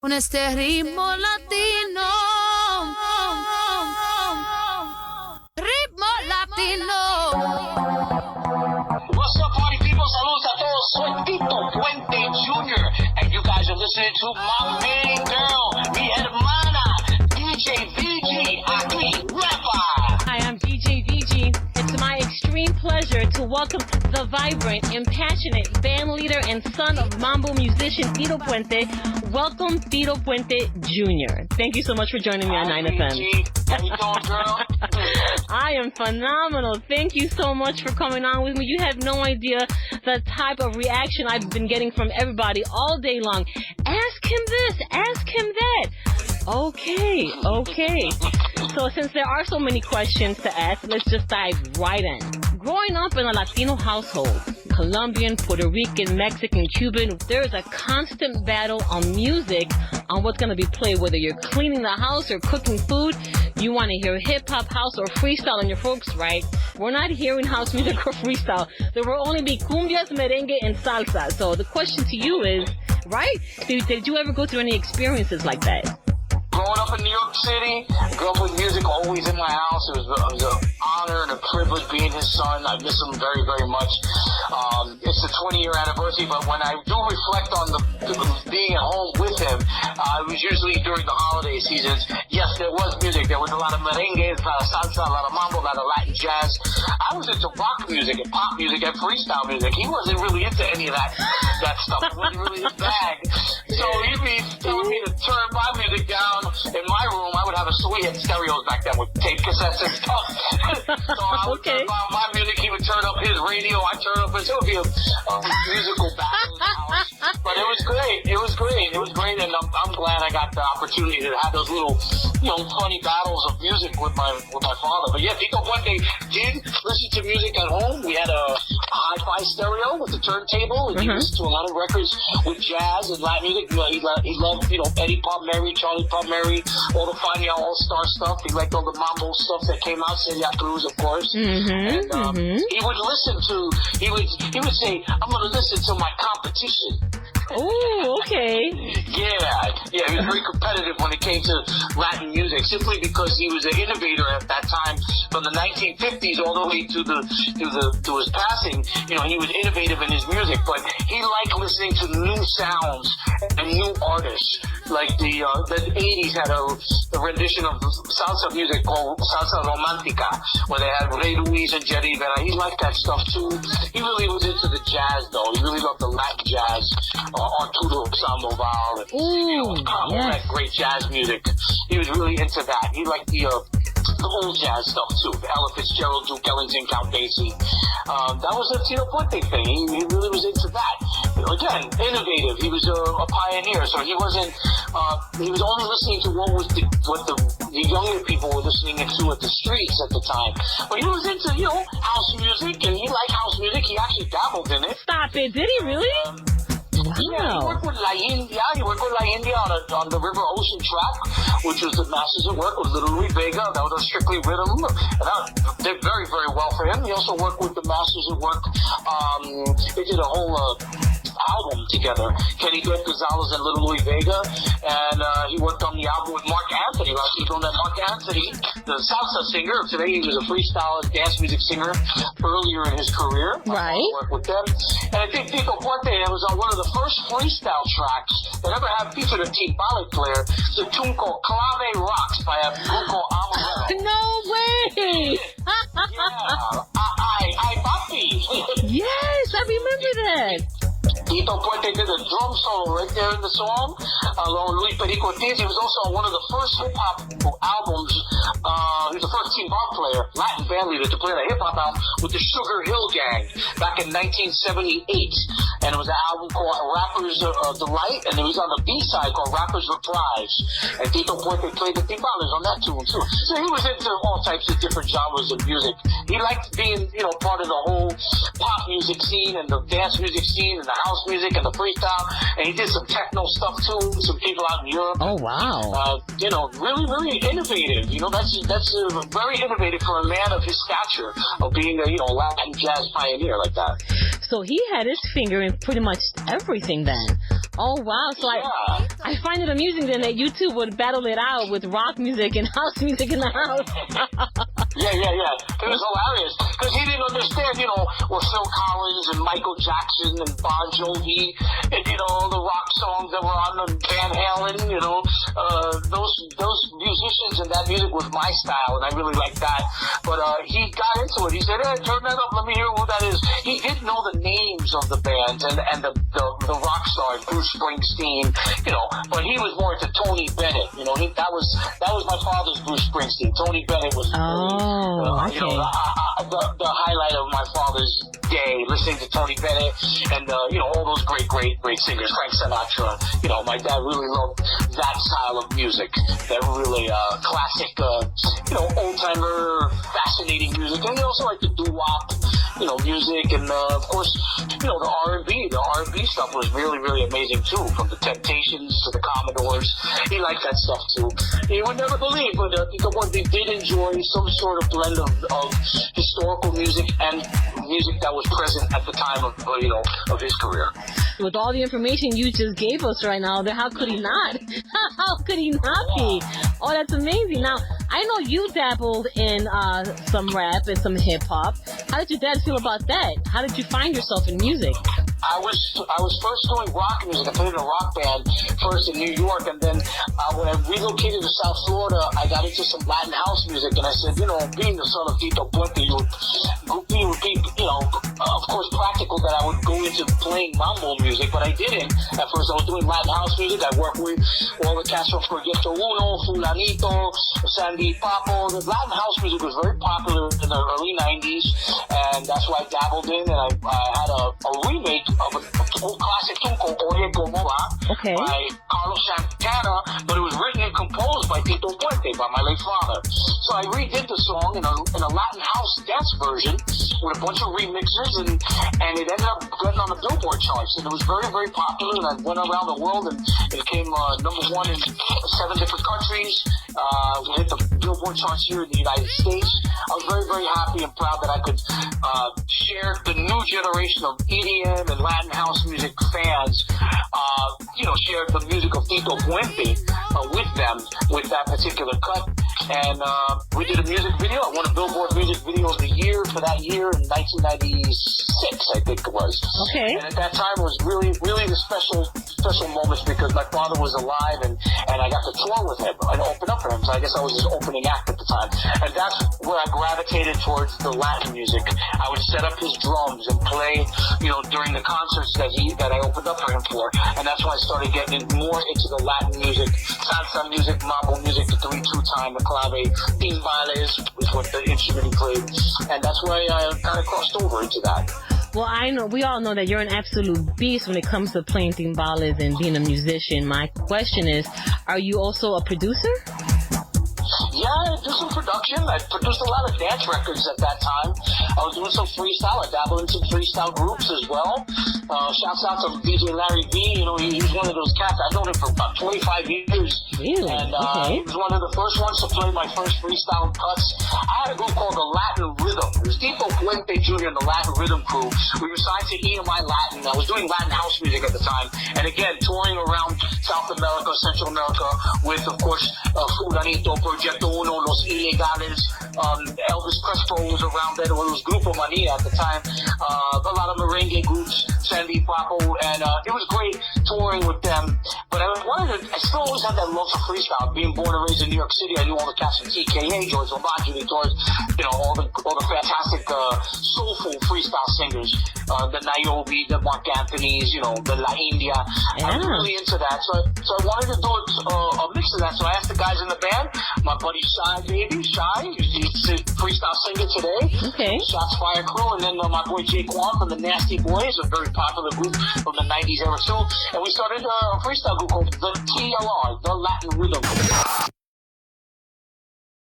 Con este ritmo latino, ritmo latino. What's up, party people? Saludos a todos. Soy Tito Puente Jr. And you guys are listening to my main girl, mi hermana, DJ VG, aquí, rapper. Hi, I'm DJ VG. It's my extreme pleasure to welcome the vibrant, impassionate band leader and son of mambo musician Tito Puente. Welcome, Tito Puente Jr. Thank you so much for joining me on 9FM. How you doing, girl? I am phenomenal. Thank you so much for coming on with me. You have no idea the type of reaction I've been getting from everybody all day long. Ask him this, ask him that. Okay. So since there are so many questions to ask, let's just dive right in. Growing up in a Latino household, Colombian, Puerto Rican, Mexican, Cuban, there is a constant battle on music on what's going to be played, whether you're cleaning the house or cooking food. You want to hear hip-hop, house, or freestyle, and your folks, right? We're not hearing house music or freestyle. There will only be cumbias, merengue, and salsa. So the question to you is, right? Did you ever go through any experiences like that? Growing up in New York City, grew up with music always in my house. It was an honor and a privilege being his son. I miss him very, very much. It's the 20-year anniversary, but when I do reflect on the being at home with him, it was usually during the holiday seasons. Yes, there was music. There was a lot of merengue, a lot of salsa, a lot of mambo, a lot of Latin jazz. I was into rock music and pop music and freestyle music. He wasn't really into any of that stuff. It wasn't really his bag. So he'd be telling me to turn my music down. In my room, I would have we had stereos back then with tape cassettes and stuff. So I would turn on my music, he would turn up his radio, I turn up his. It would be a musical battle in the house. But it was great, and I'm glad I got the opportunity to have those little, funny battles of music with my father. But yeah, Tito Puente did listen to music at home. We had a hi-fi stereo with the turntable, and he listened to a lot of records with jazz and Latin music. He loved, Eddie Pop Mary, Charlie Pop Mary, all the Fania All-Star stuff. He liked all the mambo stuff that came out, Celia Cruz, of course. And he would listen to, he would say, I'm going to listen to my competition. Oh, okay. Yeah, he was very competitive when it came to Latin music, simply because he was an innovator at that time, from the 1950s all the way to his passing. He was innovative in his music, but he liked listening to new sounds and new artists. Like the 80s had a rendition of salsa music called Salsa Romantica, where they had Ray Luis and Jerry Rivera. He liked that stuff too. He really was into the jazz, though. He really loved the Latin jazz. Arturo Sandoval, and all that great jazz music. He was really into that. He liked the old jazz stuff too. Ella Fitzgerald, Duke Ellington, Count Basie. That was a Tito Puente thing. He really was into that. Again, innovative. He was a pioneer, so he wasn't. He was only listening to what the younger people were listening to at the streets at the time. But he was into house music, and he liked house music. He actually dabbled in it. Stop it! Did he really? Wow. Yeah, he worked with La India. On the River Ocean track, which was the Masters at Work with Little Louis Vega. That was a strictly rhythm. And that did very, very well for him. He also worked with the Masters at Work. They did a whole album together, Kenny Gonzalez and Little Louis Vega. And he worked on the album with Mark Anthony. He's on that Mark Anthony, the salsa singer. Today he was a freestyle dance music singer earlier in his career. Right. Worked with them. And I think Tito Puente was on one of the first freestyle tracks that ever had featured a timbale player. It's a tune called Clave Rocks by a group called Amarelo. No way! I papi. Yes, I remember that. Tito Puente did a drum solo right there in the song, along with Luis Perico Ortiz. He was also on one of the first hip-hop albums. He was the first timbale player, Latin band leader, to play the hip-hop album with the Sugar Hill Gang back in 1978. And it was an album called Rapper's Delight, and it was on the B-side called Rapper's Reprise. And Tito Puente played the timbales on that tune, too. So he was into all types of different genres of music. He liked being, part of the whole pop music scene and the dance music scene and the house music and the freestyle. And he did some techno stuff, too, with some people out in Europe. Oh, wow. Really, really innovative. That's very innovative for a man of his stature, of being a, Latin jazz pioneer like that. So he had his finger in pretty much everything then. Oh, wow. So I find it amusing then that you two would battle it out with rock music and house music in the house. Yeah. It was hilarious because he didn't understand, what Phil Collins and Michael Jackson and Bon Jovi and, the rock songs that were on the Van Halen, those musicians and that music was my style, and I really liked that. But he got into it. He said, hey, turn that up. Let me hear who that is. He didn't know the names of the bands and the rock stars, Bruce Springsteen, but he was more into Tony Bennett. That was my father's Bruce Springsteen. Tony Bennett was the highlight of my father's day, listening to Tony Bennett and all those great singers, Frank Sinatra. My dad really loved that style of music, that really classic, old timer, fascinating music, and he also liked the doo-wop, music, and of course, the R&B. The R&B stuff was really, really amazing too, from the Temptations to the Commodores. He liked that stuff too. He would never believe, but Tito Puente did enjoy some sort of blend of historical music and music that was present at the time of his career. With all the information you just gave us right now, how could he not? How could he not be? Oh, that's amazing. Now, I know you dabbled in some rap and some hip-hop. How did your dad feel about that? How did you find yourself in music? I was first doing rock music. I played in a rock band first in New York, and then when I relocated to South Florida, I got into some Latin house music, and I said, being the son of Tito Puente, it would be, of course, practical that I would go into playing mambo music, but I didn't. At first, I was doing Latin house music. I worked with all the cast from Proyecto Uno, Fulanito, Sandy Papo. The Latin house music was very popular in the early 90s, and that's why I dabbled in, and I had a remake of an old classic tune called Oye Como Va by Carlos Santana, but it was written and composed by Tito Puente, by my late father. So I redid the song in a Latin house dance version with a bunch of remixes, and it ended up getting on the Billboard charts, and it was very, very popular, and I went around the world, and it became number one in 7 different countries. We hit the Billboard charts here in the United States. I was very, very happy and proud that I could share the new generation of EDM and Latin house music fans, share the music of Tito Puente with them, with that particular cut. And we did a music video. I won a Billboard Music Video of the Year for that year in 1996, I think it was. Okay. And at that time it was really, really the special moments because my father was alive, and I got to tour with him and open up for him. So I guess I was his opening act at the time. And that's where I gravitated towards the Latin music. I would set up his drums and play, during the concerts that I opened up for him for. And that's when I started getting more into the Latin music, salsa music, mambo music, the 3/2-time, the clave, timbales is what the instrument he played. And that's why I kind of crossed over into that. Well, we all know that you're an absolute beast when it comes to playing timbales and being a musician. My question is, are you also a producer? Yeah, I do some production. I produced a lot of dance records at that time. I was doing some freestyle. I dabbled in some freestyle groups as well. Shouts out to DJ Larry B. He's one of those cats. I've known him for about 25 years. Really? And Okay. he was one of the first ones to play my first freestyle cuts. I had a group called the Latin Rhythm. It was Tito Puente Jr. and the Latin Rhythm crew. We were signed to EMI Latin. I was doing Latin house music at the time. And again, touring around South America, Central America with, of course, Fulanito, Proyecto Uno, Los Ilegales, Elvis Crespo was around there. It was Grupo Mania at the time. A lot of merengue groups, Sandy Papo, and it was great touring with them. But I still always had that love for freestyle. Being born and raised in New York City, I knew all the cats from TKA, George Lombardi, all the fantastic soulful freestyle singers, the Niobe, the Mark Anthony's, the La India. Yeah. I was really into that, so I wanted to do a mix of that. So I asked the guys in the band, my buddy Shy, he's a freestyle singer today. Okay. Shots Fire Crew, and then my boy Jake Kwan from the Nasty Boys, a very popular group from the 90s era too. And we started a freestyle group called the TLR, the Latin Rhythm.